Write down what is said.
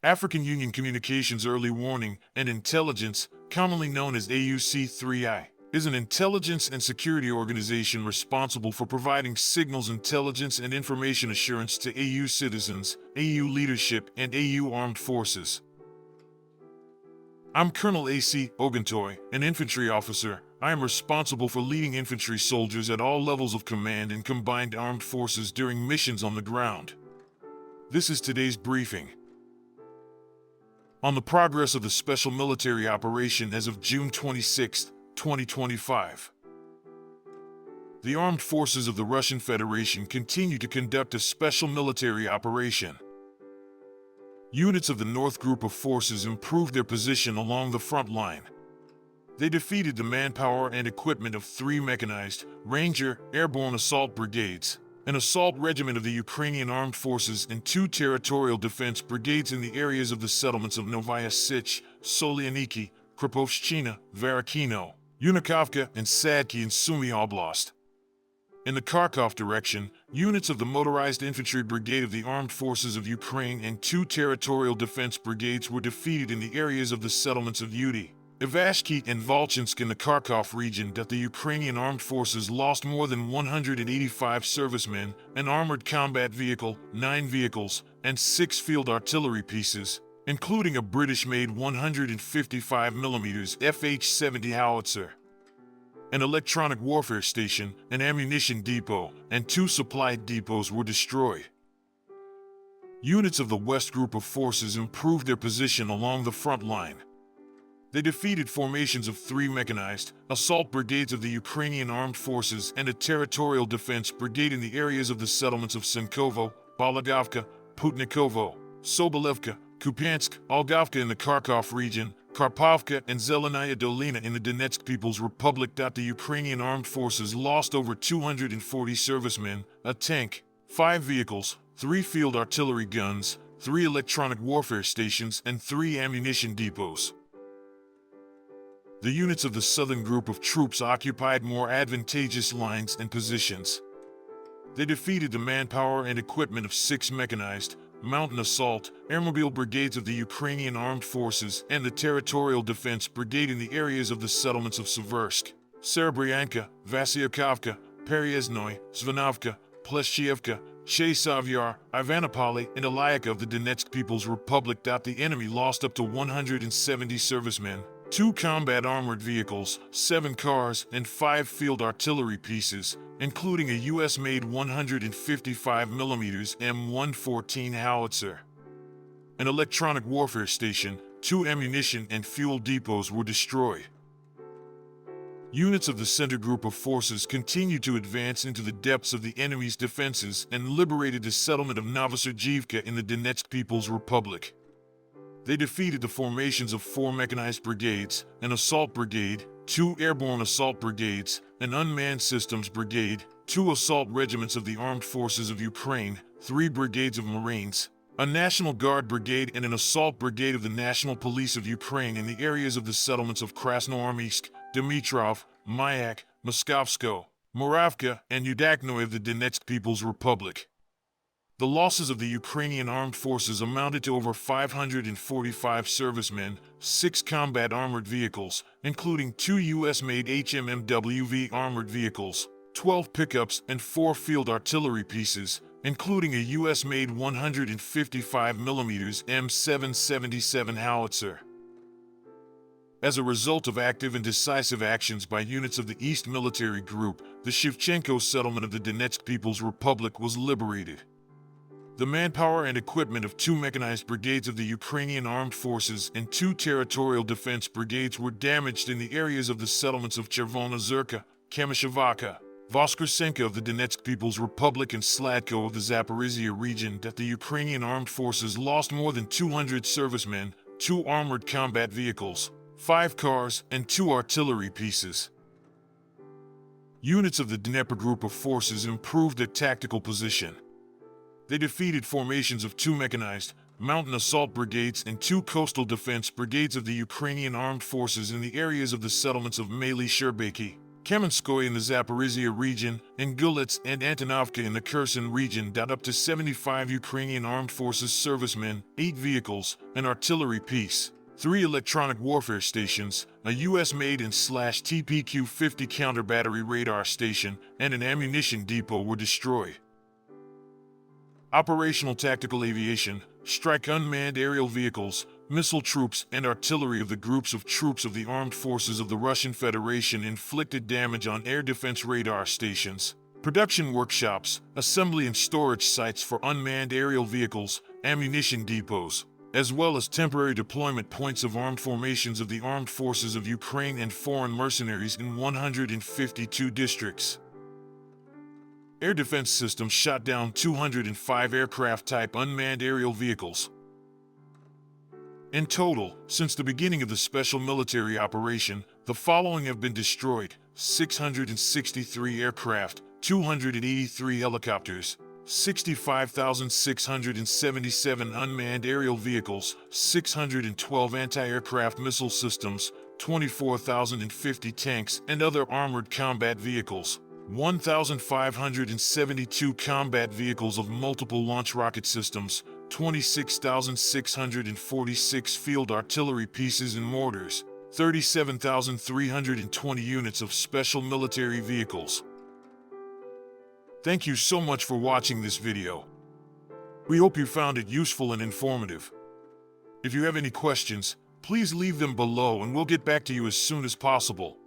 African Union Communications Early Warning and Intelligence, commonly known as AUC3I, is an intelligence and security organization responsible for providing signals intelligence and information assurance to AU citizens, AU leadership, and AU armed forces. I'm Colonel A.C. Oguntoy, an infantry officer. I am responsible for leading infantry soldiers at all levels of command in combined armed forces during missions on the ground. This is today's briefing. On the progress of the special military operation as of June 26, 2025. The armed forces of the Russian Federation continue to conduct a special military operation. Units of the North Group of Forces improved their position along the front line. They defeated the manpower and equipment of 3 mechanized, Ranger, airborne assault brigades, an assault regiment of the Ukrainian Armed Forces, and 2 territorial defense brigades in the areas of the settlements of Novaya Sich, Solyaniki, Khrapovshchina, Varachino, Yunakovka, and Sadki in Sumy Oblast. In the Kharkiv direction, units of the Motorized Infantry Brigade of the Armed Forces of Ukraine and 2 territorial defense brigades were defeated in the areas of the settlements of Ivashki and Volchansk in the Kharkiv region. That the Ukrainian Armed Forces lost more than 185 servicemen, an armored combat vehicle, 9 vehicles, and 6 field artillery pieces, including a British-made 155mm FH-70 howitzer, an electronic warfare station, an ammunition depot, and 2 supply depots were destroyed. Units of the West Group of Forces improved their position along the front line. They defeated formations of 3 mechanized assault brigades of the Ukrainian Armed Forces and a territorial defense brigade in the areas of the settlements of Senkovo, Balagovka, Putnikovo, Sobolevka, Kupiansk, Olgovka in the Kharkiv region, Khrapovshchina, and Zelenaya Dolina in the Donetsk People's Republic. The Ukrainian Armed Forces lost over 240 servicemen, a tank, 5 vehicles, 3 field artillery guns, 3 electronic warfare stations, and 3 ammunition depots. The units of the Southern Group of Troops occupied more advantageous lines and positions. They defeated the manpower and equipment of 6 mechanized, mountain assault, airmobile brigades of the Ukrainian Armed Forces and the Territorial Defense Brigade in the areas of the settlements of Seversk, Serebryanka, Vasyukovka, Peryezhnoye, Zvanovka, Pleshchevka, Chesavyar, Ivanopoli, and Ilyika of the Donetsk People's Republic. The enemy lost up to 170 servicemen, 2 combat armored vehicles, 7 cars, and 5 field artillery pieces, including a US-made 155mm M114 howitzer. An electronic warfare station, 2 ammunition and fuel depots were destroyed. Units of the Center Group of Forces continued to advance into the depths of the enemy's defenses and liberated the settlement of Novosibirsk in the Donetsk People's Republic. They defeated the formations of 4 mechanized brigades, an assault brigade, 2 airborne assault brigades, an unmanned systems brigade, 2 assault regiments of the Armed Forces of Ukraine, 3 brigades of Marines, a National Guard brigade, and an assault brigade of the National Police of Ukraine in the areas of the settlements of Krasnoarmysk, Dmitrov, Mayak, Moskovsko, Moravka, and Udaknoy of the Donetsk People's Republic. The losses of the Ukrainian Armed Forces amounted to over 545 servicemen, 6 combat armored vehicles, including 2 US-made HMMWV armored vehicles, 12 pickups, and 4 field artillery pieces, including a US-made 155mm M777 howitzer. As a result of active and decisive actions by units of the East Military Group, the Shevchenko settlement of the Donetsk People's Republic was liberated. The manpower and equipment of 2 mechanized brigades of the Ukrainian Armed Forces and 2 territorial defense brigades were damaged in the areas of the settlements of Chervona Zerka, Kamyshevaka, Voskresenka of the Donetsk People's Republic, and Sladko of the Zaporizhia region. The Ukrainian Armed Forces lost more than 200 servicemen, 2 armored combat vehicles, 5 cars, and 2 artillery pieces. Units of the Dnepr Group of Forces improved their tactical position. They defeated formations of 2 mechanized, mountain assault brigades and 2 coastal defense brigades of the Ukrainian Armed Forces in the areas of the settlements of Maly Sherbeki, Kamenskoye in the Zaporizhia region, and Gulets and Antonovka in the Kherson region. Up to 75 Ukrainian Armed Forces servicemen, 8 vehicles, an artillery piece, 3 electronic warfare stations, a US-made and TPQ-50 counter-battery radar station, and an ammunition depot were destroyed. Operational tactical aviation, strike unmanned aerial vehicles, missile troops, and artillery of the groups of troops of the armed forces of the Russian Federation inflicted damage on air defense radar stations, production workshops, assembly and storage sites for unmanned aerial vehicles, ammunition depots, as well as temporary deployment points of armed formations of the armed forces of Ukraine and foreign mercenaries in 152 districts. Air defense systems shot down 205 aircraft-type unmanned aerial vehicles. In total, since the beginning of the special military operation, the following have been destroyed: 663 aircraft, 283 helicopters, 65,677 unmanned aerial vehicles, 612 anti-aircraft missile systems, 24,050 tanks and other armored combat vehicles, 1,572 combat vehicles of multiple launch rocket systems, 26,646 field artillery pieces and mortars, 37,320 units of special military vehicles. Thank you so much for watching this video. We hope you found it useful and informative. If you have any questions, please leave them below and we'll get back to you as soon as possible.